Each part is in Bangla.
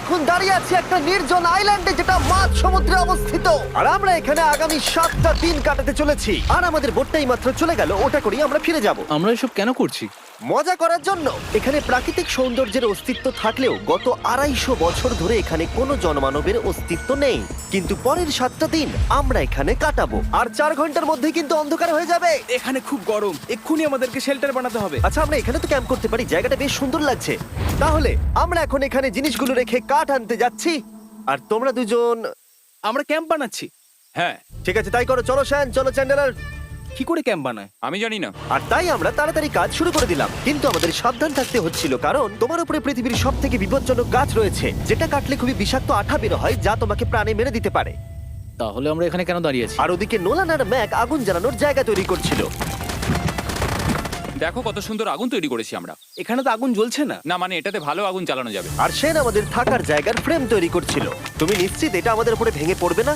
এখন দাঁড়িয়ে আছি একটা নির্জন আইল্যান্ডে যেটা মাঝ সমুদ্রে অবস্থিত, আর আমরা এখানে আগামী 7টা দিন কাটাতে চলেছি। আর আমাদের বোটটাই মাত্র চলে গেল, ওটা করেই আমরা ফিরে যাব আমরা এসব কেন করছি? মজা করার জন্য। এখানে প্রাকৃতিক সৌন্দর্যের অস্তিত্ব থাকলেও গত 250 বছর ধরে এখানে কোনো জনমানবের অস্তিত্ব নেই। কিন্তু পরের 7টা দিন আমরা এখানে কাটাবো, আর 4 ঘন্টার মধ্যে কিন্তু অন্ধকার হয়ে যাবে। এখানে খুব গরম, এক্ষুনি আমাদেরকে শেল্টার বানাতে হবে। আচ্ছা, আমরা এখানে তো ক্যাম্প করতে পারি, জায়গাটা বেশ সুন্দর লাগছে। তাহলে আমরা এখন এখানে জিনিসগুলো রেখে কাঠ আনতে যাচ্ছি, আর তোমরা দুজন। আমরা ক্যাম্প বানাচ্ছি। হ্যাঁ, ঠিক আছে, তাই করো। চলো শ্যান, চলো চ্যান্ডেলার। কি করে ক্যাম্প বানায়? আমি জানি না। আর তাই আমরা তাড়াতাড়ি কাজ শুরু করে দিলাম, কিন্তু আমাদের সাবধান থাকতে হচ্ছিল, কারণ তোমার উপরে পৃথিবীর সব থেকে বিপজ্জনক গাছ রয়েছে, যেটা কাটলে খুবই বিষাক্ত আঠা বের হয়, যা তোমাকে প্রাণে মেরে দিতে পারে। তাহলে আমরা এখানে কেন দাঁড়িয়ে আছি? আর ওদিকে নোলান আর ম্যাক আগুন জ্বালানোর জায়গা তৈরি করছিল। দেখো কত সুন্দর আগুন তৈরি করেছি আমরা। এখানে তো আগুন জ্বলছে না। না মানে এটাতে ভালো আগুন চালানো যাবে। আর সেন আমাদের থাকার জায়গার ফ্রেম তৈরি করছিল। তুমি নিশ্চিত এটা আমাদের উপরে ভেঙে পড়বে না?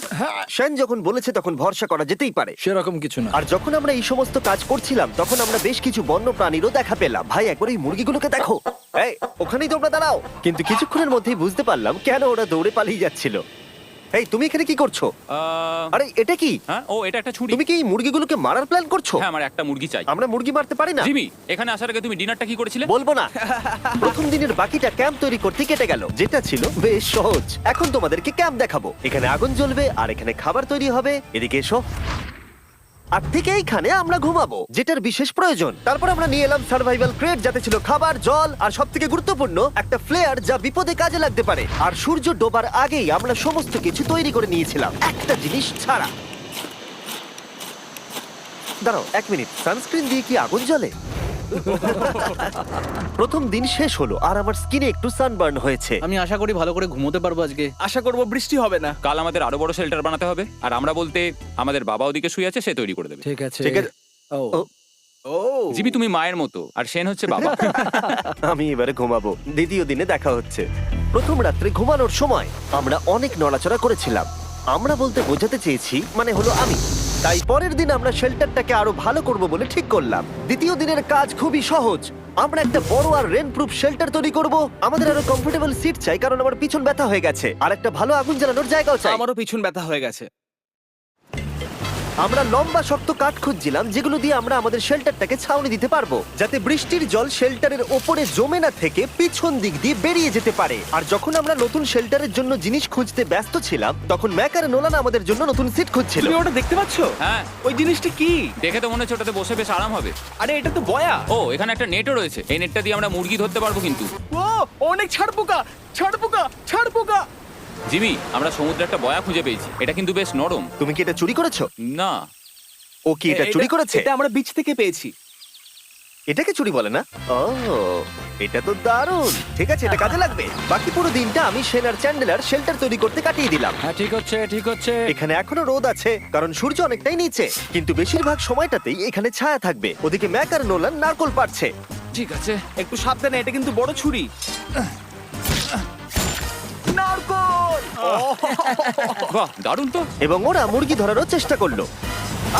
সেন যখন বলেছে তখন ভরসা করা যেতেই পারে। সেরকম কিছু না। আর যখন আমরা এই সমস্ত কাজ করছিলাম তখন আমরা বেশ কিছু বন্য প্রাণীরও দেখা পেলাম। ভাই, একবার এই মুরগিগুলোকে দেখো। এই, ওখানেই তোমরা দাঁড়াও। কিন্তু কিছুক্ষণের মধ্যেই বুঝতে পারলাম কেন ওরা দৌড়ে পালিয়ে যাচ্ছিল। এই, তুমি এখানে কি করছো? আরে এটা কি? হ্যাঁ, ও এটা একটা ছুরি। তুমি কি এই মুরগিগুলোকে মারার প্ল্যান করছো? হ্যাঁ, আমার একটা মুরগি চাই। আমরা মুরগি মারতে পারি না। জিমি, এখানে আসার আগে তুমি ডিনারটা কি করেছিলে? বলবো না। প্রথম দিনের বাকিটা ক্যাম্প তৈরি করতে কেটে গেল, যেটা ছিল বেশ সহজ। এখন তোমাদেরকে ক্যাম্প দেখাবো। এখানে আগুন জ্বলবে আর এখানে খাবার তৈরি হবে। এদিকে এসো। আর ঠিক এইখানে আমরা ঘুমাবো, যেটার বিশেষ প্রয়োজন। তারপর আমরা নিয়ে এলাম সার্ভাইভাল ক্রেট, যাতে ছিল খাবার, জল আর সবথেকে গুরুত্বপূর্ণ একটা ফ্লেয়ার, যা বিপদে কাজে লাগতে পারে। আর সূর্য ডোবার আগেই আমরা সমস্ত কিছু তৈরি করে নিয়েছিলাম, একটা জিনিস ছাড়া। দাঁড়াও 1 মিনিট, সানস্ক্রিন দিয়ে কি আগুন জ্বলে? প্রথম দিন শেষ হলো আর আমার স্কিনে একটু সানবার্ন হয়েছে। আমি আশা করি ভালো করে ঘুমোতে পারবো আজকে। আশা করব বৃষ্টি হবে না। কাল আমাদের আরো বড় শেল্টার বানাতে হবে, আর আমরা বলতে আমাদের বাবা ওদিকে শুয়ে আছে, সে তৈরি করে দেবে। ঠিক আছে। ঠিক আছে। ও ও, ও জিমি, তুমি মায়ের মতো আর সেন হচ্ছে বাবা। আমি এবারে ঘুমাবো। দ্বিতীয় দিনে দেখা হচ্ছে। প্রথম রাত্রে ঘুমানোর সময় আমরা অনেক নড়াচড়া করেছিলাম। আমরা বলতে বোঝাতে চেয়েছি, মানে হলো আমি। তাই পরের দিন আমরা শেল্টারটাকে আরো ভালো করব বলে ঠিক করলাম। দ্বিতীয় দিনের কাজ খুবই সহজ। আমরা একটা বড় আর রেন প্রুফ শেল্টার তৈরি করব। আমাদের আরো কমফোর্টেবল সিট চাই, কারণ আমার পিছন ব্যথা হয়ে গেছে, আর একটা ভালো আগুন জ্বালানোর জায়গাও চাই। আমারও পিছন ব্যথা হয়ে গেছে। আমরা লম্বা শক্ত কাঠ খুঁজছিলাম, যেগুলো দিয়ে আমরা আমাদের শেল্টারটাকে ছাউনি দিতে পারবো, যাতে বৃষ্টির জল শেল্টারের ওপরে জমে না থেকে পিছন দিক দিয়ে বেরিয়ে যেতে পারে। আর যখন আমরা নতুন শেল্টারের জন্য জিনিস খুঁজতে ব্যস্ত ছিলাম, তখন ম্যাক আর নোলান আমাদের জন্য নতুন সিট খুঁজছিল। তুমি ওটা দেখতে পাচ্ছো? হ্যাঁ, ওই জিনিসটা কি? দেখে তো মনে হচ্ছে ওটাতে বসে বেশ আরাম হবে। আরে এটা তো বয়া। ও, এখানে একটা নেটও রয়েছে। এই নেটটা দিয়ে আমরা মুরগি ধরতে পারবো। কিন্তু ও অনেক ছাড় পোকা, ছাড় পোকা, ছাড় পোকা। জিমি, আমরা সমুদ্রে একটা বয়া খুঁজে পেয়েছি। এটা কিন্তু বেশ নরম। তুমি কি এটা চুরি করেছো? না, ও কি এটা চুরি করেছে? এটা আমরা বিচ থেকে পেয়েছি। এটাকে চুরি বলে না? ও, এটা তো দারুণ। ঠিক আছে, এটা কাজে লাগবে। বাকি পুরো দিনটা আমি সেনার চ্যান্ডেলার শেল্টার তৈরি করতে কাটিয়ে দিলাম। হ্যাঁ, ঠিক হচ্ছে, ঠিক হচ্ছে। এখানে এখনো রোদ আছে, কারণ সূর্য অনেকটাই নিচে, কিন্তু বেশিরভাগ সময়টাতেই এখানে ছায়া থাকবে। ওদিকে ম্যাক আর নোলান নারকোল পাড়ছে। ঠিক আছে। একটু সাবধানে, এটা কিন্তু বড় ছুরি। নারকোল। বাহ, দারুণ তো। এবং ওরা মুরগি ধরারও চেষ্টা করলো।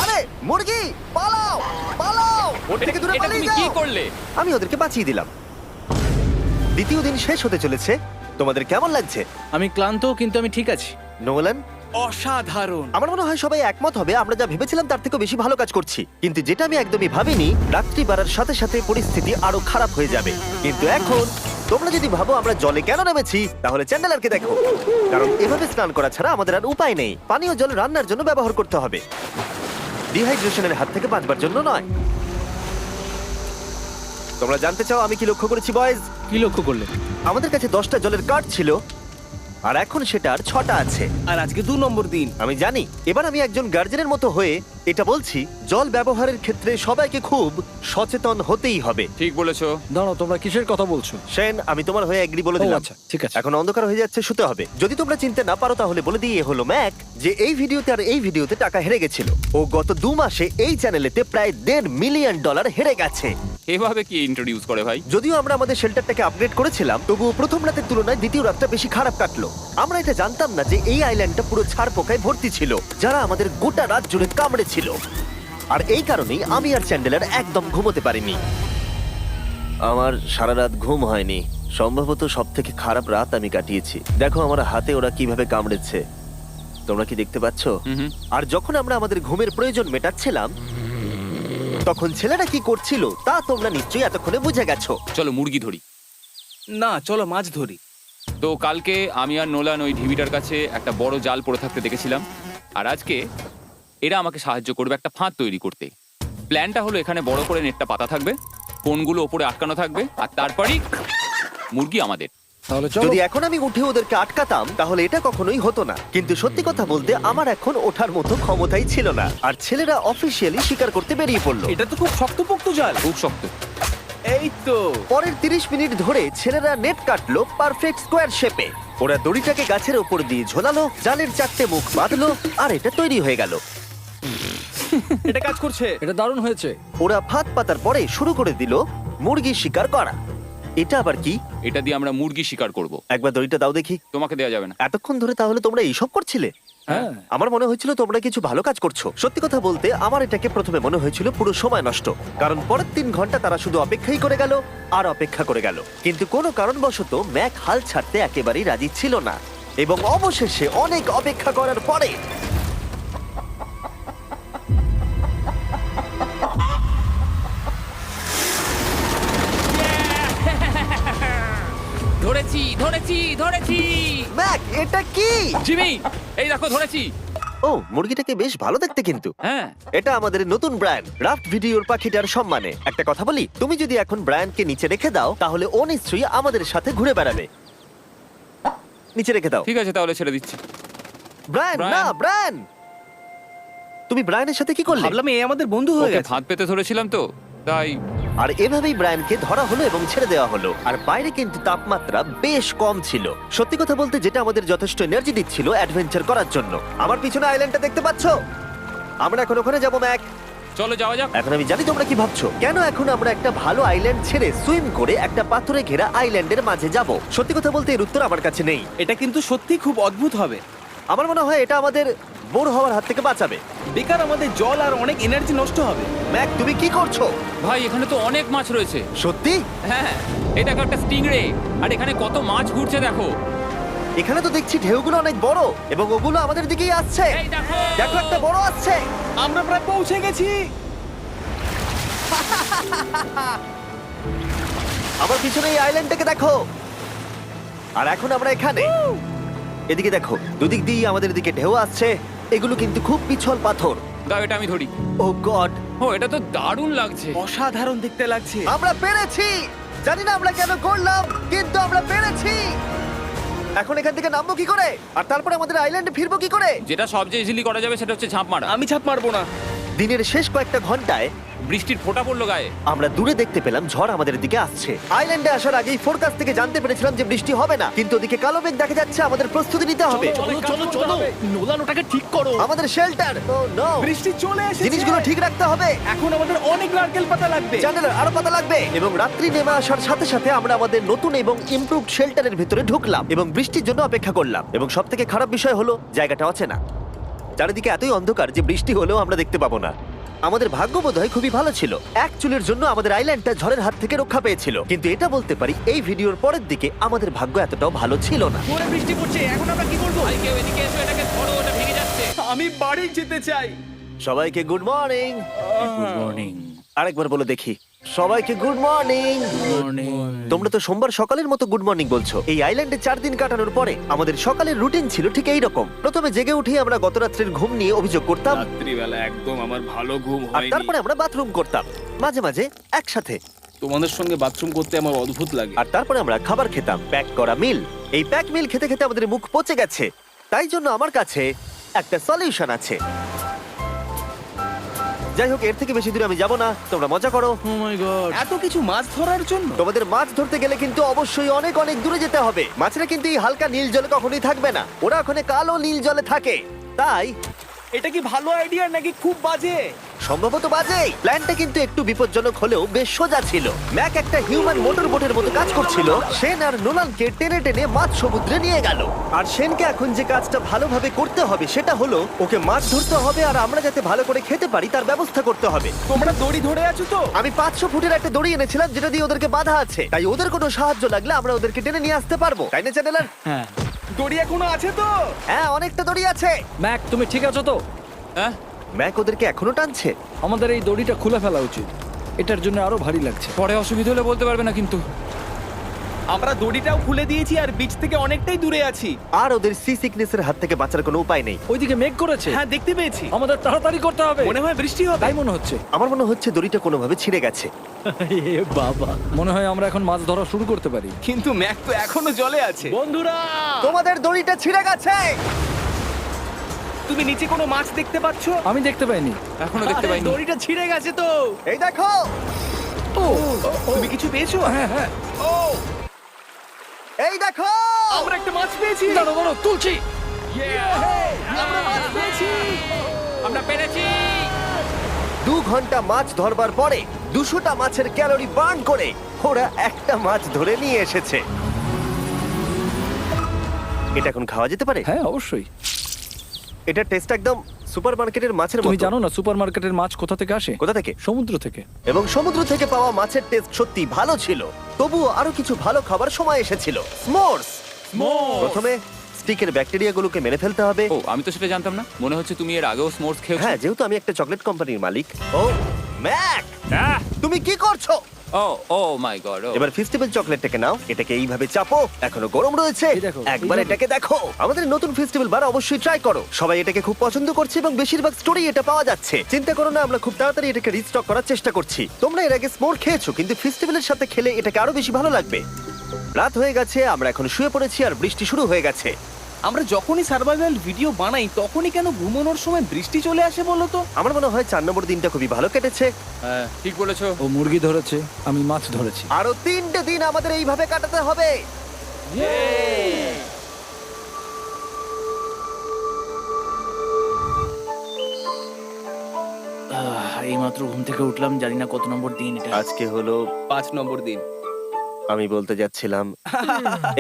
আরে মুরগি, পালাও পালাও, ওর থেকে দূরে এটা পালিয়ে তুমি কি যাও। করলে? আমি ওদেরকে বাঁচিয়ে দিলাম। দ্বিতীয় দিন শেষ হতে চলেছে। তোমাদের কেমন লাগছে? আমি ক্লান্ত, কিন্তু আমি ঠিক আছি। নোলান? অসাধারণ। আমার মনে হয় সবাই একমত হবে, আমরা যা ভেবেছিলাম তার থেকে বেশি ভালো কাজ করছি। কিন্তু যেটা আমি একদমই ভাবিনি, রাত্রি বাড়ার সাথে সাথে পরিস্থিতি আরো খারাপ হয়ে যাবে। কিন্তু এখন তোমরা যদি ভাবো আমরা জলে কেন নেমেছি, তাহলে চ্যান্ডেলারকে দেখো। কারণ এভাবে স্নান করা ছাড়া আমাদের আর উপায় নেই। পানীয় জল রান্নার জন্য ব্যবহার করতে হবে, ডিহাইড্রেশনের হাত থেকে বাঁচবার জন্য নয়। তোমরা জানতে চাও আমি কি লক্ষ্য করেছি বয়েজ? কি লক্ষ্য করলে? আমাদের কাছে 10টা জলের কার্ড ছিল, আর এখন সেটা আর 6টা আছে। আর আজকে 2 নম্বর দিন। আমি জানি। এবার আমি একজন গার্জেনের মতো হয়ে এটা বলছি, জল ব্যবহারের ক্ষেত্রে সবাইকে খুব সচেতন হতেই হবে। ঠিক বলেছো। দাঁড়াও, তোমরা কিসের কথা বলছো? সেন, আমি তোমার হয়ে এগ্রি বলে ও, দিলাম। আচ্ছা, ঠিক আছে। এখন অন্ধকার হয়ে যাচ্ছে, শুতে হবে। যদি তোমরা চিনতে না পারো তাহলে বলে দিয়ে হলো ম্যাক, যে এই ভিডিওতে আর এই ভিডিওতে টাকা হেরে গেছিল। ও গত 2 মাসে এই চ্যানেলেতে প্রায় $1.5 মিলিয়ন হেরে গেছে। এভাবে কি ইন্ট্রোডিউস করে ভাই? যদিও আমরা আমাদের শেল্টারটাকে আপগ্রেড করেছিলাম, তবুও প্রথম রাতের তুলনায় দ্বিতীয় রাতটা বেশি খারাপ কাটলো। আমরা এটা জানতাম না যে এই আইল্যান্ডটা পুরো ছাড় পোকায় ভর্তি ছিল, যারা আমাদের গোটা রাত জুড়ে কামড়েছিল। আর এই কারণেই আমি আর চ্যান্ডেলার একদম ঘুমোতে পারিনি। আমার সারা রাত ঘুম হয়নি। সম্ভবত সব থেকে খারাপ রাত আমি কাটিয়েছি। দেখো আমার হাতে ওরা কিভাবে কামড়েছে, তোমরা কি দেখতে পাচ্ছ? হুম। আর যখন আমরা আমাদের ঘুমের প্রয়োজন মেটাচ্ছিলাম তখন ছেলেরা কি করছিল তা তোমরা নিশ্চয়ই এতক্ষণে বুঝে গেছো। চলো মুরগি ধরি। না, চলো মাছ ধরি। তো কালকে আমি আর নোলান ওই ঢিবিটার কাছে একটা বড় জাল পড়ে থাকতে দেখেছিলাম, আর আজকে এরা আমাকে সাহায্য করবে একটা ফাঁদ তৈরি করতে। প্ল্যানটা হলো এখানে বড় করে নেটটা পাতা থাকবে, কোনগুলো ওপরে আটকানো থাকবে, আর তারপরই মুরগি আমাদের। তাহলে চলো। যদি এখন আমি উঠে ওদেরকে আটকাতাম তাহলে এটা কখনোই হতো না, কিন্তু সত্যি কথা বলতে আমার এখন ওঠার মতো ক্ষমতাই ছিল না। আর ছেলেরা অফিসিয়ালি স্বীকার করতে বেরিয়ে পড়লো। এটা তো খুব শক্তপোক্ত জাল। খুব শক্ত। এই তো। পরের 30 মিনিট ধরে ছেলেরা নেট কাটলো পারফেক্ট স্কোয়ার শেপে। ওরা দড়িটাকে গাছের ওপর দিয়ে ঝোলালো, জালের 4টে মুখ বাঁধলো, আর এটা তৈরি হয়ে গেল। এটা কাজ করছে। এটা দারুণ হয়েছে। ওরা ফাঁদ পাতার পরে শুরু করে দিল মুরগি শিকার করা। এটা আবার কি? এটা দিয়ে আমরা মুরগি শিকার করব। একবার দড়িটা দাও দেখি। তোমাকে দেওয়া যাবে না। এতক্ষণ ধরে তাহলে তোমরা এইসব করছিলে? হ্যাঁ। আমার মনে হয়েছিল তোমরা কিছু ভালো কাজ করছো। সত্যি কথা বলতে আমার এটাকে প্রথমে মনে হয়েছিল পুরো সময় নষ্ট, কারণ পরের 3 ঘন্টা তারা শুধু অপেক্ষাই করে গেল আর অপেক্ষা করে গেল। কিন্তু কোনো কারণবশত ম্যাক হাল ছাড়তে একেবারেই রাজি ছিল না, এবং অবশেষে অনেক অপেক্ষা করার পরে ধরেছি ধরেছি ধরেছি। ম্যাক এটা কি? জিমি, এই দেখো ধরেছি। ও, মুরগিটাকে বেশ ভালো দেখতে কিন্তু। হ্যাঁ। এটা আমাদের নতুন ব্র্যান্ড রাফট ভিডিওর পাখিটার সম্মানে। একটা কথা বলি, তুমি যদি এখন ব্র্যান্ডকে নিচে রেখে দাও তাহলে ও নিশ্চয়ই আমাদের সাথে ঘুরে বেড়াবে। নিচে রেখে দাও। ঠিক আছে, তাহলে ছেড়ে দিচ্ছি। ব্রায়ান, না ব্রায়ান। ব্রায়ান, তুমি ব্রায়ানের সাথে কি করলে? ভাবলাম এই আমাদের বন্ধু হয়ে ওকে গেছে। ফাঁদ পেতে ধরেছিলাম তো, তাই। আর এভাবেই ব্রায়ানকে ধরা হলো এবং ছেড়ে দেওয়া হলো। আর বাইরে কিন্তু তাপমাত্রা বেশ কম ছিল। সত্যি কথা বলতে যেটা আমাদের যথেষ্ট এনার্জি দিচ্ছিল অ্যাডভেঞ্চার করার জন্য। আমার পিছনে আইল্যান্ডটা দেখতে পাচ্ছো? আমরা এখন ওখানে যাবো ম্যাক। চলো যাওয়া যাক। এখন আমি জানি তোমরা কি ভাবছো, কেন এখন আমরা একটা ভালো আইল্যান্ড ছেড়ে সুইম করে একটা পাথরে ঘেরা আইল্যান্ডের মাঝে যাব? সত্যি কথা বলতে এর উত্তর আমার কাছে নেই। এটা কিন্তু সত্যি খুব অদ্ভুত হবে। আমার মনে হয় এটা আমাদের বোর হওয়ার হাত থেকে বাঁচাবে। বেকার আমাদের জল আর অনেক এনার্জি নষ্ট হবে। ম্যাক তুমি কি করছো? ভাই এখানে তো অনেক মাছ রয়েছে। সত্যি? হ্যাঁ, এই দেখো একটা স্টিংরে, আর এখানে কত মাছ ঘুরছে দেখো। এখানে তো দেখছি ঢেউগুলো অনেক বড় এবং ওগুলো আমাদের দিকেই আসছে। এই দেখো। দেখো একটা বড় আসছে। আমরা প্রায় পৌঁছে গেছি। আমার পিছনে এই আইল্যান্ডটাকে দেখো। আর এখন আমরা এখানে। এদিকে দেখো, দুদিক দিয়ে আমাদের দিকে ঢেউ আসছে। এগুলো কিন্তু খুব পিছল পাথর। দাও এটা আমি ধরি। ও গড, ও এটা তো দারুণ লাগছে। অসাধারণ দেখতে লাগছে। আমরা পেরেছি। জানি না আমরা কেন করলাম, কিন্তু আমরা পেরেছি। এখন এখান থেকে নামবো কি করে, আর তারপরে আমাদের আইল্যান্ডে ফিরবো কি করে? যেটা সবচেয়ে ইজিলি করা যাবে সেটা হচ্ছে ঝাঁপ মারা। আমি ছাপ মারবো না। দিনের শেষ কয়েকটা ঘন্টায় বৃষ্টির ফোঁটা পড়লো গায়ে। আমরা দূরে দেখতে পেলাম ঝড় আমাদের দিকে আসছে। আইল্যান্ডে আসার আগেই ফোরকাস্ট থেকে জানতে পেরেছিলাম যে বৃষ্টি হবে না, কিন্তু ওদিকে কালো মেঘ দেখা যাচ্ছে। আমাদের প্রস্তুতি নিতে হবে। চলো চলো চলো, নোলান ওটাকে ঠিক করো। আমাদের শেল্টার, ও নো, বৃষ্টি চলে এসেছে। জিনিসগুলো ঠিক রাখতে হবে। এখন আমাদের অনেক নারকেল পাতা লাগবে। জানালার আরো পাতা লাগবে। এবং রাত্রি নেমে আসার সাথে সাথে আমরা আমাদের নতুন এবং ইমপ্রুভড শেল্টারের ভিতরে ঢুকলাম এবং বৃষ্টির জন্য অপেক্ষা করলাম। এবং সব থেকে খারাপ বিষয় হলো জায়গাটা অচেনা। চারিদিকে এতই অন্ধকার যে বৃষ্টি হলেও আমরা দেখতে পাবো না। আমাদের ভাগ্য বোধহয় খুবই ভালো ছিল। এক চুলের জন্য আমাদের আইল্যান্ডটা ঝড়ের হাত থেকে রক্ষা পেয়েছিল, কিন্তু এটা বলতে পারি এই ভিডিওর পরের দিকে আমাদের ভাগ্য এতটাও ভালো ছিল না। জোরে বৃষ্টি পড়ছে, এখন আমরা কি করব? ভাই কেউ এদিকে এসো, এটাকে ধরো, ওটা ভেঙে যাচ্ছে। আমি বাড়ি যেতে চাই। সবাইকে গুড মর্নিং। Good morning. আরেকবার বলে দেখি, সবাইকে গুড মর্নিং। তোমরা তো সোমবার সকালের মতো গুড মর্নিং বলছো। এই আইল্যান্ডে 4 দিন কাটানোর পরে আমাদের সকালের রুটিন ছিল ঠিক এই রকম। প্রথমে জেগে উঠে আমরা গত রাত্রের ঘুম নিয়ে অভিযোগ করতাম, রাত্রিবেলা একদম আমার ভালো ঘুম আর হয়নি। তারপরে আমরা বাথরুম করতাম, মাঝে মাঝে একসাথে। তোমাদের সঙ্গে বাথরুম করতে আমার অদ্ভুত লাগে। আর তারপরে আমরা খাবার খেতাম, প্যাক করা মিল। এই প্যাক মিল খেতে খেতে আমাদের মুখ পচে গেছে। তাই জন্য আমার কাছে একটা সলিউশন আছে। যাই হোক, এর থেকে বেশি দূরে আমি যাব না, তোমরা মজা করো। ও মাই গড। এত কিছু মাছ ধরার জন্য? তোমাদের মাছ ধরতে গেলে কিন্তু অবশ্যই অনেক অনেক দূরে যেতে হবে। মাছেরা কিন্তু এই হালকা নীল জলে কখনোই থাকবে না, ওরা ওখানে কালো নীল জলে থাকে। তাই এটা কি ভালো আইডিয়া নাকি খুব বাজে? সম্ভবত বাজে। প্ল্যানটা কিন্তু একটু বিপজ্জনক হলেও বেশ সোজা ছিল। ম্যাক একটা হিউম্যান মোটর বোটের মতো কাজ করছিল। শেন আর নোলানকে টেনে টেনে মাছ সমুদ্রে নিয়ে গেল। আর শেনকে এখন যে কাজটা ভালোভাবে করতে হবে সেটা হলো ওকে মাছ ধরতে হবে, আর আমরা যাতে ভালো করে খেতে পারি তার ব্যবস্থা করতে হবে। তোমরা দড়ি ধরে আছো তো? আমি 500 ফুটের একটা দড়ি এনেছিলাম যেটা দিয়ে ওদেরকে বাঁধা আছে, তাই ওদের কোনো সাহায্য লাগলে আমরা ওদেরকে টেনে নিয়ে আসতে পারবো, তাই না চ্যানেলার? হ্যাঁ। দড়ি এখনো আছে তো? হ্যাঁ, অনেকটা দড়ি আছে। ম্যাক, তুমি ঠিক আছো তো? হ্যাঁ, ম্যাক ওদেরকে এখনো টানছে। আমাদের এই দড়িটা খুলে ফেলা উচিত, এটার জন্য আরো ভারী লাগছে। পরে অসুবিধা হলে বলতে পারবে না কিন্তু। আমরা দড়িটাও খুলে দিয়েছি আর বিচ থেকে অনেকটাই দূরে আছি। আর ওদের সি সিকনেসের হাত থেকে বাঁচার কোনো উপায় নেই। ওইদিকে মেঘ করেছে। হ্যাঁ, দেখতে পেয়েছি। আমাদের তাড়াতাড়ি করতে হবে। মনে হয় বৃষ্টি হবে। তাই মনে হচ্ছে। আমার মনে হচ্ছে দড়িটা কোনোভাবে ছিঁড়ে গেছে। এ বাবা, মনে হয় আমরা এখন মাছ ধরা শুরু করতে পারি। কিন্তু ম্যাক তো এখনো জলে আছে। বন্ধুরা, তোমাদের দড়িটা ছিঁড়ে গেছে। তুমি নিচে কোনো মাছ দেখতে পাচ্ছো? আমি দেখতে পাইনি। এখনো দেখতে পাইনি। দড়িটা ছিঁড়ে গেছে তো। এই দেখো। ও, তুমি কিছু পেয়েছো? হ্যাঁ হ্যাঁ। ও, এই দেখো। আমরা একটা মাছ পেয়েছি। দাঁড়ো দাঁড়ো, তুলছি। আমরা মাছ পেয়েছি। আমরা পেরেছি। 2 ঘন্টা মাছ ধরবার পরে 200টা মাছের ক্যালোরি বার্ন করে ওরা একটা মাছ ধরে নিয়ে এসেছে। এটা এখন খাওয়া যেতে পারে? হ্যাঁ অবশ্যই। এটা টেস্ট একদম সুপারমার্কেটের মাছের তুমি মতো। জানো না সুপারমার্কেটের মাছ কোথা থেকে আসে? কোথা থেকে? সমুদ্র থেকে। এবং সমুদ্র থেকে পাওয়া মাছের টেস্ট সত্যি ভালো ছিল। তবুও আরো কিছু ভালো খাবার সময় এসেছিল। স্মোর্স। প্রথমে স্টিকের ব্যাকটেরিয়াগুলোকে মেরে ফেলতে হবে। ও, আমি তো সেটা জানতাম না। মনে হচ্ছে তুমি এর আগেও স্মোর্টস খেয়েছো। হ্যাঁ, যেহেতু আমি একটা চকলেট কোম্পানির মালিক। ও ম্যাক, আহ! তুমি কি করছো? ও মাই গড। এবার ফেস্টিভ্যাল চকলেটটাকে নাও, এটাকে এইভাবে চাপো, এখনো গরম রয়েছে। এই দেখো, একবার এইভাবে। এটাকে দেখো। আমাদের নতুন ফেস্টিভ্যাল বার অবশ্যই ট্রাই করো। সবাই এটাকে খুব পছন্দ করছে এবং বেশিরভাগ স্টোরি এটা পাওয়া যাচ্ছে। চিন্তা করো না, আমরা খুব তাড়াতাড়ি এটাকে রিস্টক করার চেষ্টা করছি। তোমরা এর আগে স্মোর খেয়েছো, কিন্তু ফেস্টিভ্যালের সাথে খেলে এটাকে আরো বেশি ভালো লাগবে। রাত হয়ে গেছে, আমরা এখন শুয়ে পড়েছি আর বৃষ্টি শুরু হয়ে গেছে। আমরা যখনই সার্ভাইভাল ভিডিও বানাই তখনই কেন ঘুমানোর সময় বৃষ্টি চলে আসে বলো তো? আমার মনে হয় 4 নম্বর দিনটা খুবই ভালো কেটেছে। হ্যাঁ, ঠিক বলেছো। ও মুরগি ধরেছে, আমি মাছ ধরেছি। আরো 3টে দিন আমাদের এইভাবে কাটাতে হবে। এইমাত্র ঘুম থেকে উঠলাম, জানি না কত নম্বর দিন এটা। আজকে হলো 5 নম্বর দিন। আমি বলতে যাচ্ছিলাম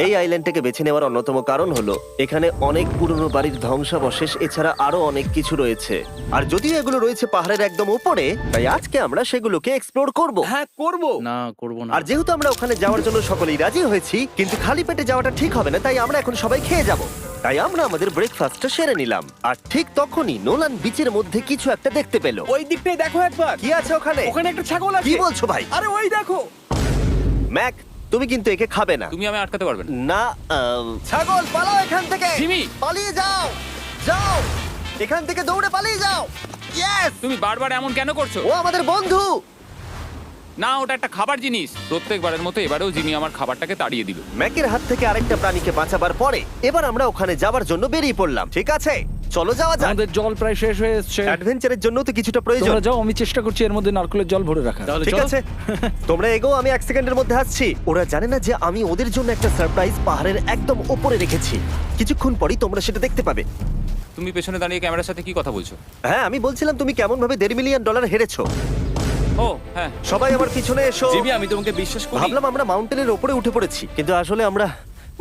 এই আইল্যান্ডটাকে বেছে নেওয়ার অন্যতম কারণ হলো এখানে অনেক পুরনো বাড়ির ধ্বংসাবশেষ এছাড়া আরো অনেক কিছু রয়েছে। আর যদিও এগুলো রয়েছে পাহাড়ের একদম উপরে, তাই আজকে আমরা সেগুলোকে এক্সপ্লোর করব। হ্যাঁ, করব। না, করব না। আর যেহেতু আমরা ওখানে যাওয়ার জন্য সকলেই রাজি হয়েছি, কিন্তু খালি পেটে যাওয়াটা ঠিক হবে না, তাই আমরা এখন সবাই খেয়ে যাব। তাই আমরা আমাদের ব্রেকফাস্টটা সেরে নিলাম। আর ঠিক তখনই নোলান বিচের মধ্যে কিছু একটা দেখতে পেল। ওই দিকটাই দেখো একবার। কি আছে ওখানে? ওখানে একটা ছাগল আছে। কি বলছো ভাই? আরে ওই দেখো। ম্যাক, তুমি কিন্তু একে খাবে না। তুমি আমি আটকাতে পারবে না। না, ছাগল পালাও এখান থেকে। জিমি! পালিয়ে যাও, যাও এখান থেকে, দৌড়ে পালিয়ে যাও। ইয়েস! তুমি বারবার এমন কেন করছো? ও আমাদের বন্ধু। না, ওটা একটা খাবার জিনিস। প্রত্যেকবারের মতো এবারেও জিমি আমার খাবারটাকে তাড়িয়ে দিল। ম্যাকের হাত থেকে আরেকটা প্রাণীকে বাঁচাবার পরে এবার আমরা ওখানে যাবার জন্য বেরিয়ে পড়লাম। ঠিক আছে, চলো যাওয়া যাক। আমাদের জল প্রায় শেষ হয়ে এসেছে। অ্যাডভেঞ্চারের জন্য তো কিছুটা প্রয়োজন। তোমরা যাও, আমি চেষ্টা করছি এর মধ্যে নারকেলের জল ভরে রাখা। ঠিক আছে, তোমরা এগো, আমি 1 সেকেন্ডের মধ্যে আসছি। ওরা জানে না যে আমি ওদের জন্য একটা সারপ্রাইজ পাহাড়ের একদম উপরে রেখেছি। কিছুক্ষণ পরেই তোমরা সেটা দেখতে পাবে। তুমি পেছনে দাঁড়িয়ে ক্যামেরার সাথে কি কথা বলছো? হ্যাঁ, আমি বলছিলাম তুমি কেমন ভাবে $1.5 মিলিয়ন হেরেছো। ও হ্যাঁ, সবাই আমার পিছনে এসো। জিমি, আমি তোমাকে বিশ্বাস করি। ভাবলাম আমরা মাউন্টেনের উপরে উঠে পড়েছি, কিন্তু আসলে আমরা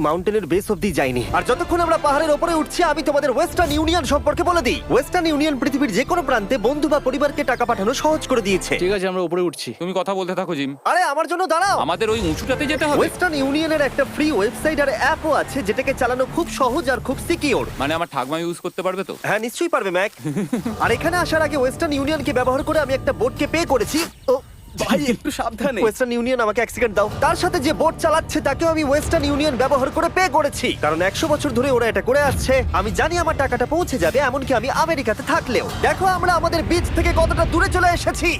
মাউন্টেনের বেস অব্দি যাইনি। আর যতক্ষণ আমরা পাহাড়ের উপরে উঠছি, আমি তোমাদের ওয়েস্টার্ন ইউনিয়ন সম্পর্কে বলে দিই। ওয়েস্টার্ন ইউনিয়ন পৃথিবীর যে কোনো প্রান্তে বন্ধু বা পরিবারকে টাকা পাঠানো সহজ করে দিয়েছে। ঠিক আছে, আমরা উপরে উঠছি। তুমি কথা বলতে থাকো জিম। আরে আমার জন্য দাঁড়াও। আমাদের ওই উঁচুটাতে যেতে হবে। ওয়েস্টার্ন ইউনিয়নের একটা ফ্রি ওয়েবসাইট আর অ্যাপও আছে, যেটাকে চালানো খুব সহজ আর খুব সিকিউর। মানে আমার ঠাকমা ইউজ করতে পারবে তো? হ্যাঁ, নিশ্চয়ই পারবে ম্যাক। আর এখানে আসার আগে ওয়েস্টার্ন ইউনিয়নকে ব্যবহার করে আমি একটা বোটকে পে করেছি। ও ভাই, একটু সাবধানে। ওয়েস্টার্ন ইউনিয়ন আমাকে 1 সেকেন্ড দাও। তার সাথে যে বোট চালাচ্ছে তাকেও আমি ওয়েস্টার্ন ইউনিয়ন ব্যবহার করে পে করেছি, কারণ 100 বছর ধরে ওরা এটা করে আসছে। আমি জানি আমার টাকাটা পৌঁছে যাবে, এমনকি আমি আমেরিকাতে থাকলেও। দেখো আমরা আমাদের বিচ থেকে কতটা দূরে চলে এসেছি।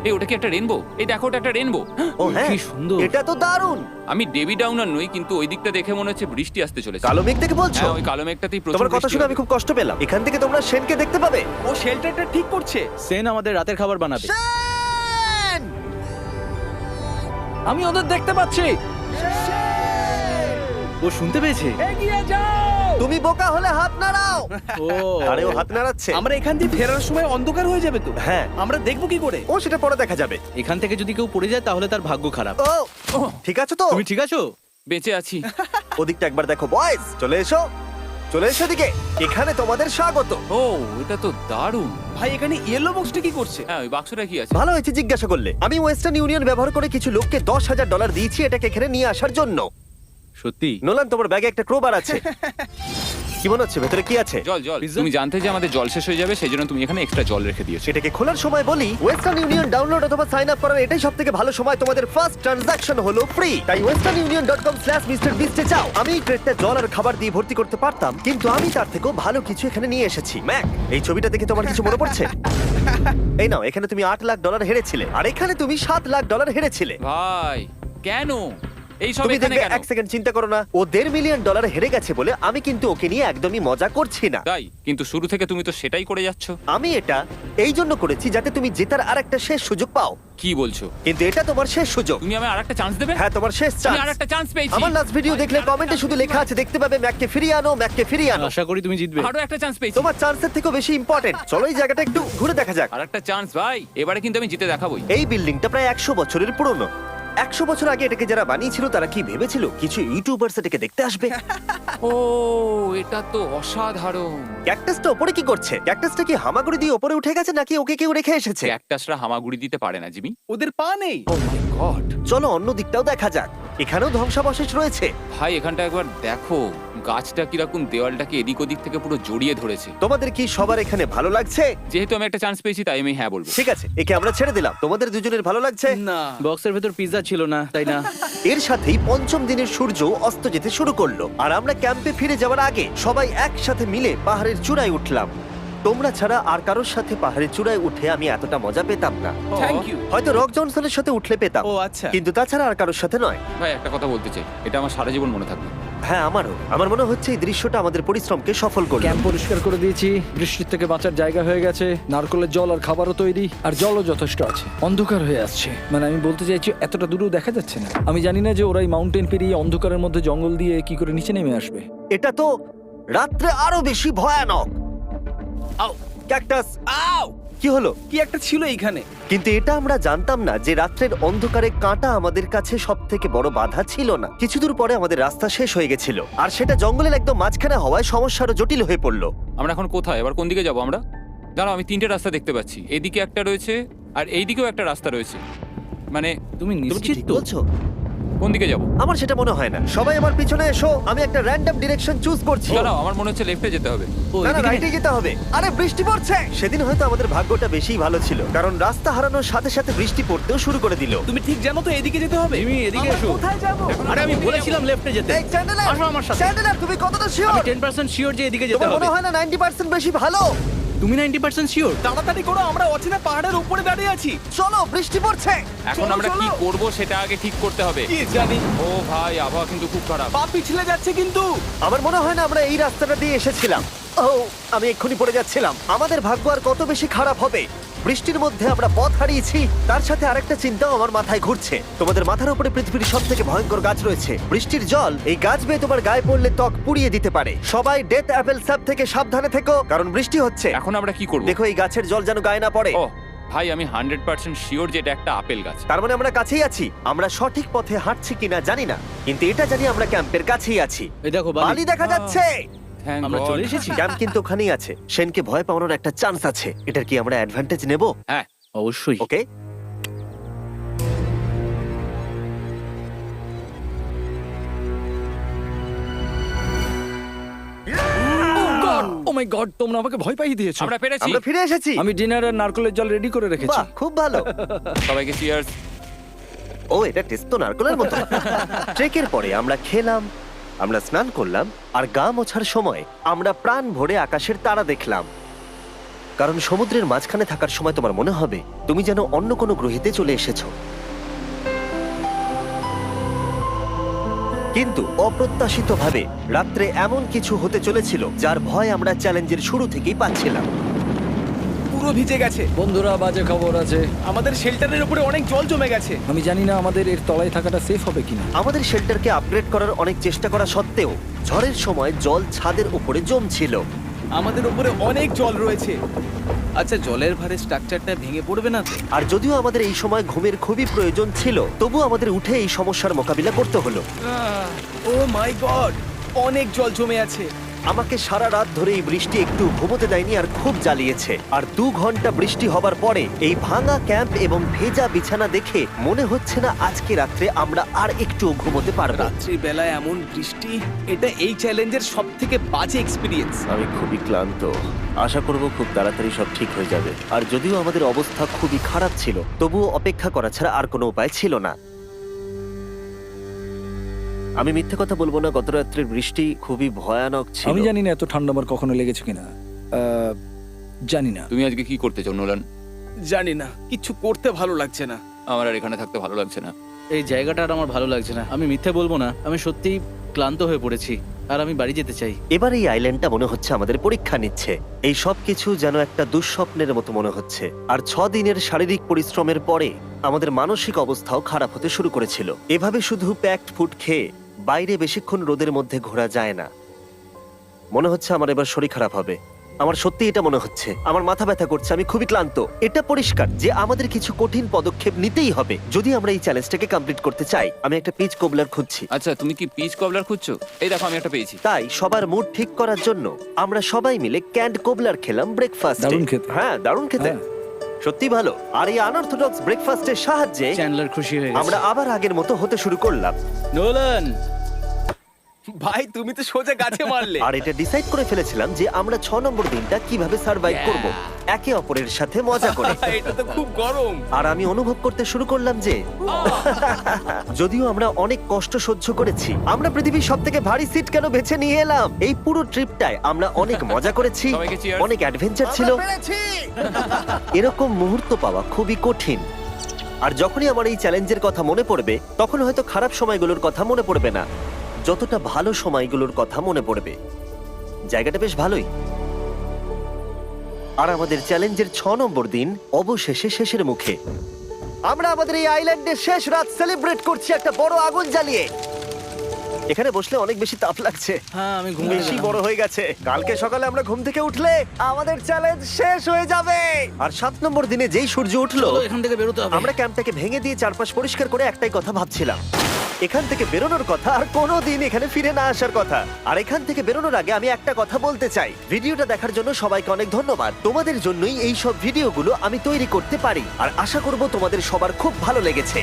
এই, ওটা কি একটা রেনবো? এই দেখো, ওটা একটা রেনবো। ও হ্যাঁ, কি সুন্দর। এটা তো দারুণ। আমি ডেভি ডাউনার নই, কিন্তু ওই দিকটা দেখে মনে হচ্ছে বৃষ্টি আসতে চলেছে। কালো মেঘ থেকে বলছো? হ্যাঁ, ওই কালো মেঘটাতেই প্রচুর তোমার কথা বৃষ্টি শুনে হবে। আমি খুব কষ্ট পেলাম। এখান থেকে তোমরা শেনকে দেখতে পাবে। ও শেল্টারটা ঠিক করছে। সেন আমাদের রাতের খাবার বানাবে। শেন! আমি ওদের দেখতে পাচ্ছি। ও শুনতে পেয়েছে। এগিয়ে যাও। তুমি বোকা হলে হাত নাড়াও। ও আরে ও হাত নাড়াচ্ছে। আমরা এখান দিয়ে ফেরার সময় অন্ধকার হয়ে যাবে তো। হ্যাঁ। আমরা দেখবো কি করে? ও সেটা পরে দেখা যাবে। এখান থেকে যদি কেউ পড়ে যায় তাহলে তার ভাগ্য খারাপ। ও ঠিক আছে তো? তুমি ঠিক আছো? বেঁচে আছি। ওদিকটা একবার দেখো বয়েজ, চলে এসো, চলে এসো দিকে। এখানে তোমাদের স্বাগত। ও এটা তো দারুণ। ভাই এখানে ইয়েলো বক্সটা কি করছে? হ্যাঁ ওই বাক্সটা কি আছে? ভালো হয়েছে জিজ্ঞাসা করলে। আমি ওয়েস্টার্ন ইউনিয়ন ব্যবহার করে কিছু লোককে $10,000 দিয়েছি এটাকে এখানে নিয়ে আসার জন্য। সত্যি? নোলান, তোমার ব্যাগে একটা ক্রোবার আছে। কি মনে হচ্ছে ভেতরে কি আছে? জল জল। পিৎজা? তুমি জানতে যে আমাদের জল শেষ হয়ে যাবে সেই জন্য তুমি এখানে এক্সট্রা জল রেখে দিয়েছো। সেটাকে খোলার সময় বলি, ওয়েস্টার্ন ইউনিয়ন ডাউনলোড অথবা সাইন আপ করার এটাই সবথেকে ভালো সময়। তোমাদের ফার্স্ট ট্রানজাকশন হলো ফ্রি। তাই westernunion.com/MrBeast এ যাও। আমি এই ক্রেটটা জল আর খাবার দিয়ে ভর্তি করতে পারতাম, কিন্তু আমি তার থেকেও ভালো কিছু এখানে নিয়ে এসেছি। ম্যাক, এই ছবিটা দেখে তোমার কিছু মনে পড়ছে? এই নাও, এখানে তুমি $8 লাখ হেরেছিলে, আর এখানে তুমি $7 লাখ হেরেছিলে। ভাই কেন এই সব তুমি এখানে দেখবে, কেন? এক সেকেন্ড চিন্তা করো না। ও $1.5 মিলিয়ন হেরে গেছে বলে আমি কিন্তু ওকে নিয়ে একদমই মজা করছি না। তাই কিন্তু শুরু থেকে তুমি তো সেটাই করে যাচ্ছ। আমি এটা এই জন্য করেছি যাতে তুমি জেতার আরেকটা শেষ সুযোগ পাও, কি বলছো? কিন্তু এটা তোমার শেষ সুযোগ। তুমি আমায় আরেকটা চান্স দেবে? হ্যাঁ, তোমার শেষ আমি চান্স। আরেকটা চান্স পেয়েছি। আমার লাস্ট ভিডিও দেখলে কমেন্টে শুধু লেখা আছে, দেখতে পাবে ম্যাককে ফিরিয়ে আনো, ম্যাককে ফিরিয়ে আনো। আশা করি তুমি জিতবে। আরো একটা চান্স পেয়েছি। তোমার চান্সের থেকেও বেশি ইম্পর্টেন্ট। চলো এই জায়গাটা একটু ঘুরে দেখা যাক। আরেকটা চান্স ভাই, এবারে কিন্তু আমি জিতে দেখাবোই। এই বিল্ডিংটা প্রায় 100 বছরের পুরনো। 100 বছর আগে এটাকে যারা বানিয়েছিল তারা কি ভেবেছিল কিছু ইউটিউবার্স এটাকে দেখতে আসবে? ও এটা তো অসাধারণ। ক্যাকটাসটা ওপরে কি করছে? ক্যাকটাসটা কি হামাগুড়ি দিয়ে ওপরে উঠে গেছে নাকি ওকে কেউ রেখে এসেছে? ক্যাকটাসরা হামাগুড়ি দিতে পারে না জিমি। ওদের পা নেই। ও মাই গড। চলো অন্য দিকটাও দেখা যাক। এখানেও ধ্বংসাবশেষ রয়েছে। ভাই এখানটা একবার দেখো, গাছটা কিরকম দেওয়ালটাকে এদিক ওদিক থেকে পুরো জড়িয়ে ধরেছে। তোমাদের কি সবার এখানে ভালো লাগছে? যেহেতু আমি একটা চান্স পেয়েছি তাই আমি হ্যাঁ বলবো। ঠিক আছে, একে আমরা ছেড়ে দিলাম। তোমাদের দুজনের ভালো লাগছে? না, বক্সের ভেতর পিৎজা ছিল না, তাই না? এর সাথেই পঞ্চম দিনের সূর্য অস্ত যেতে শুরু করলো, আর আমরা ক্যাম্পে ফিরে যাওয়ার আগে সবাই একসাথে মিলে পাহাড়ের চূড়ায় উঠলাম। তোমরা ছাড়া আর কারোর সাথে পাহাড়ের চূড়ায় উঠে আমি এতটা মজা পেতাম না। Thank you. হয়তো রক জনসনের সাথে উঠলে পেতাম, ও আচ্ছা। কিন্তু তাছাড়া আর কারোর সাথে নয়। ভাই একটা কথা বলতে চাই, এটা আমার সারা জীবন মনে থাকবে। হ্যাঁ, আমারও। আমার মনে হচ্ছে এই দৃশ্যটা আমাদের পরিশ্রমকে সফল করলো। ক্যাম্প পরিষ্কার করে দিয়েছি, বৃষ্টির থেকে বাঁচার জায়গা হয়ে গেছে, নারকেলের জল আর খাবারও তৈরি, আর জলও যথেষ্ট আছে। অন্ধকার হয়ে আসছে, মানে আমি বলতে চাইছি এতটা দূরেও দেখা যাচ্ছে না। আমি জানি না যে ওরা এই মাউন্টেন পেরিয়ে অন্ধকারের মধ্যে জঙ্গল দিয়ে কি করে নিচে নেমে আসবে। এটা তো রাত্রে আরো বেশি ভয়ানক। আউ, ক্যাকটাস, আউ! কি হলো? কি একটা ছিল এইখানে। কিন্তু এটা আমরা জানতাম না যে রাত্রের অন্ধকারে কাঁটা আমাদের কাছে সব থেকে বড় বাধা ছিল না। কিছু দূর পরে আমাদের রাস্তা শেষ হয়ে গেছিল, আর সেটা জঙ্গলের একদম মাঝখানে হওয়ায় সমস্যা আরো জটিল হয়ে পড়লো। আমরা এখন কোথায়, এবার কোন দিকে যাবো আমরা? দাঁড়াও, আমি তিনটে রাস্তা দেখতে পাচ্ছি। এদিকে একটা রয়েছে আর এইদিকেও একটা রাস্তা রয়েছে। মানে তুমি তুমি কি নিশ্চিত ঠিক তো? বলছো? কোন দিকে যাবো? আমার সেটা মনে হয় না। সবাই আমার পিছনে এসো, আমি একটা র্যান্ডম ডিরেকশন চুজ করছি। দাঁড়াও, আমার মনে হচ্ছে লেফটে যেতে হবে। ও, না না, এদিকে রাইটে যেতে হবে। আরে বৃষ্টি পড়ছে। সেদিন হয়তো আমাদের ভাগ্যটা বেশিই ভালো ছিল, কারণ রাস্তা হারানোর সাথে সাথে বৃষ্টি পড়তেও শুরু করে দিল। তুমি ঠিক জানো তো এদিকে যেতে হবে? জিমি, এদিকে আমরা এসো। কোথায় যাব? আরে আমি বলেছিলাম লেফটে যেতে। এই চ্যান্ডেলার, আসো আমার সাথে। চ্যান্ডেলার, তুমি কতটা শিওর? আমি 10% শিওর যে এদিকে যেতে তোমার হবে। মনে হয় না 90% বেশি ভালো? তুমি 90% শিওর? তাড়াতাড়ি করো, আমরা অচেনা পাহাড়ের উপরে দাঁড়িয়ে আছি। চলো, বৃষ্টি পড়ছে। এখন চলো, আমরা কি চলো। করব সেটা আগে ঠিক করতে হবে। কি জানি, ও ভাই, আবহাওয়া কিন্তু খুব খারাপ। পা পিছলে যাচ্ছে কিন্তু। আমার মনে হয় না আমরা এই রাস্তাটা দিয়ে এসেছিলাম। ও, আমি এক্ষুনি পড়ে যাচ্ছিলাম। আমাদের ভাগ্য আর কত বেশি খারাপ হবে। বৃষ্টির মধ্যে আমরা পথ হারিয়েছি, তার সাথে আরেকটা চিন্তাও আমার মাথায় ঘুরছে। তোমাদের মাথার উপরে পৃথিবীর সব থেকে ভয়ঙ্কর গাছ রয়েছে। বৃষ্টির জল এই গাছ বেয়ে তোমার গায়ে পড়লে ত্বক পুড়িয়ে দিতে পারে। সবাই ডেথ অ্যাপেল স্যাপ থেকে সাবধানে থেকো, কারণ বৃষ্টি হচ্ছে। এখন আমরা কি করব? দেখো, এই গাছের জল যেন গায়ে না পড়ে। ও ভাই, আমি 100% শিওর যে এটা একটা আপেল গাছ। তার মানে আমরা কাছেই আছি। আমরা সঠিক পথে হাঁটছি কিনা জানি না, কিন্তু এটা জানি আমরা ক্যাম্পের কাছেই আছি। এই দেখো বালি দেখা যাচ্ছে। Thank আমরা God. চলে এসেছি। ক্যাম্প কিন্তু ওখানেই আছে। সেনকে ভয় পাওয়ানোর একটা চান্স আছে। এটার কি আমরা অ্যাডভান্টেজ নেব? হ্যাঁ, অবশ্যই। ওকে, ও মাই গড, তোমরা আমাকে ভয় পাইয়ে দিয়েছো। আমরা পেরেছি। আমরা ফিরে এসেছি। আমি ডিনার আর নারকেলের জল রেডি করে রেখেছি। বাহ, খুব ভালো। সবাইকে চিয়ার্স। ও, এটা টেস্ট তো নারকেলের মতো। ট্রেকের পরে আমরা খেলাম, আমরা স্নান করলাম, আর গা মোছার সময় আমরা প্রাণ ভরে আকাশের তারা দেখলাম। কারণ সমুদ্রের মাঝখানে থাকার সময় তোমার মনে হবে তুমি যেন অন্য কোনো গ্রহেতে চলে এসেছো। কিন্তু অপ্রত্যাশিতভাবে রাত্রে এমন কিছু হতে চলেছিল যার ভয় আমরা চ্যালেঞ্জের শুরু থেকেই পাচ্ছিলাম। পুরো পুরো ভিজে গেছে। বন্ধুরা, বাজে খবর আছে। আমাদের শেল্টারের উপরে অনেক জল জমে গেছে। আমি জানি না আমাদের এর তলায় থাকাটা সেফ হবে কিনা। আমাদের শেল্টারকে আপগ্রেড করার অনেক চেষ্টা করা সত্ত্বেও ঝড়ের সময় জল ছাদের উপরে জমছিল। আমাদের উপরে অনেক জল রয়েছে। আচ্ছা, জলের ভারে স্ট্রাকচারটা ভেঙে পড়বে না তো? আর যদিও আমাদের এই সময় ঘুমের খুবই প্রয়োজন ছিল, তবু আমাদের উঠে এই সমস্যার মোকাবিলা করতে হলো। ও মাই গড, অনেক জল জমে আছে। আমাকে সারা রাত ধরে এই বৃষ্টি একটু ঘুমোতে দেয়নি আর খুব জ্বালিয়েছে। আর 2 ঘন্টা বৃষ্টি হবার পরে এই ভাঙা ক্যাম্প এবং ভেজা বিছানা দেখে মনে হচ্ছে না আজকে রাত্রে আমরা আর একটু ঘুমোতে পারবো। রাত্রির বেলায় এমন বৃষ্টি, এটা এই চ্যালেঞ্জের সব থেকে বাজে এক্সপিরিয়েন্স। আমি খুবই ক্লান্ত। আশা করব খুব তাড়াতাড়ি সব ঠিক হয়ে যাবে। আর যদিও আমাদের অবস্থা খুবই খারাপ ছিল, তবুও অপেক্ষা করা ছাড়া আর কোনো উপায় ছিল না। আমি মিথ্যে কথা বলবো না, গত রাত্রের বৃষ্টি খুবই ভয়ানক ছিল। আমি জানি না এত ঠান্ডা আমার কখনো লেগেছে কিনা। জানি না। তুমি আজকে কি করতে চাও নোলান? জানি না, কিছু করতে ভালো লাগছে না। আমার আর এখানে থাকতে ভালো লাগছে না। এই জায়গাটা আর আমার ভালো লাগছে না। আমি মিথ্যে বলবো না, আমি সত্যিই ক্লান্ত হয়ে পড়েছি আর আমি বাড়ি যেতে চাই। এবার এই আইল্যান্ডটা মনে হচ্ছে আমাদের পরীক্ষা নিচ্ছে। এই সব কিছু যেন একটা দুঃস্বপ্নের মতো মনে হচ্ছে। আর 6 দিনের শারীরিক পরিশ্রমের পরে আমাদের মানসিক অবস্থাও খারাপ হতে শুরু করেছিল। এভাবে শুধু প্যাকড ফুড খেয়ে বাইরে বেশিক্ষণ রোদের মধ্যে ঘোরা যায় না। মনে হচ্ছে আমার এবার শরীর খারাপ হবে। আমার সত্যি এটা মনে হচ্ছে। আমার মাথা ব্যথা করছে, আমি খুবই ক্লান্ত। এটা পরিষ্কার যে আমাদের কিছু কঠিন পদক্ষেপ নিতেই হবে যদি আমরা এই চ্যালেঞ্জটাকে কমপ্লিট করতে চাই। আমি একটা পিচ কোবলার খুঁজছি। আচ্ছা, তুমি কি পিচ কবলার খুঁজছো? এই দেখো, আমি একটা পেয়েছি। তাই সবার মুড ঠিক করার জন্য আমরা সবাই মিলে ক্যান্ড কোবলার খেলাম ব্রেকফাস্টে। দারুণ খেতে। হ্যাঁ, দারুণ খেতে। হ্যাঁ। সত্যি ভালো। আর এই আনঅর্থোডক্স ব্রেকফাস্টের সাহায্যে চ্যান্ডলার খুশি হয়ে গেছে। আমরা আবার আগের মতো হতে শুরু করলাম। নোলান, ভাই, তুমি তো সোজা গাছে মারলে। আর এটা ডিসাইড করে ফেলেছিলাম যে আমরা 6 নম্বর দিনটা কিভাবে সার্ভাইভ করব, একে অপরের সাথে মজা করে। এটা তো খুব গরম। আর আমি অনুভব করতে শুরু করলাম যে যদিও আমরা অনেক কষ্ট সহ্য করেছি, আমরা পৃথিবীর সব থেকে ভারী সিট কেন বেছে নিয়ে এলাম। এই পুরো ট্রিপটায় আমরা অনেক মজা করেছি, সবাইকে cheers। অনেক অ্যাডভেঞ্চার ছিল। এরকম মুহূর্ত পাওয়া খুবই কঠিন। আর যখনই আমার এই চ্যালেঞ্জের কথা মনে পড়বে, তখন হয়তো খারাপ সময়গুলোর কথা মনে পড়বে না, যতটা ভালো সময়গুলোর কথা মনে পড়বে। জায়গাটা বেশ ভালোই। আর আমাদের চ্যালেঞ্জের 6 নম্বর দিন অবশেষে শেষের মুখে। আমরা আমাদের এই আইল্যান্ডের শেষ রাত সেলিব্রেট করছি একটা বড় আগুন জ্বালিয়ে। এখানে বসলে অনেক বেশি তাপ লাগছে। হ্যাঁ, আমি ঘুমিয়ে বেশি গেলাম। বড় হয়ে গেছে। কালকে সকালে আমরা ঘুম থেকে উঠলে আমাদের চ্যালেঞ্জ শেষ হয়ে যাবে। আর 7 নম্বর দিনে যেই সূর্য উঠলো, চলো, এখান থেকে বেরোতে হবে। আমরা ক্যাম্পটাকে ভেঙে দিয়ে চারপাশ পরিষ্কার করে একটাই কথা ভাবছিলাম, এখান থেকে বেরোনোর কথা আর কোনোদিন এখানে ফিরে না আসার কথা। আর এখান থেকে বেরোনোর আগে আমি একটা কথা বলতে চাই, ভিডিওটা দেখার জন্য সবাইকে অনেক ধন্যবাদ। তোমাদের জন্যই এই সব ভিডিওগুলো আমি তৈরি করতে পারি। আর আশা করব তোমাদের সবার খুব ভালো লেগেছে।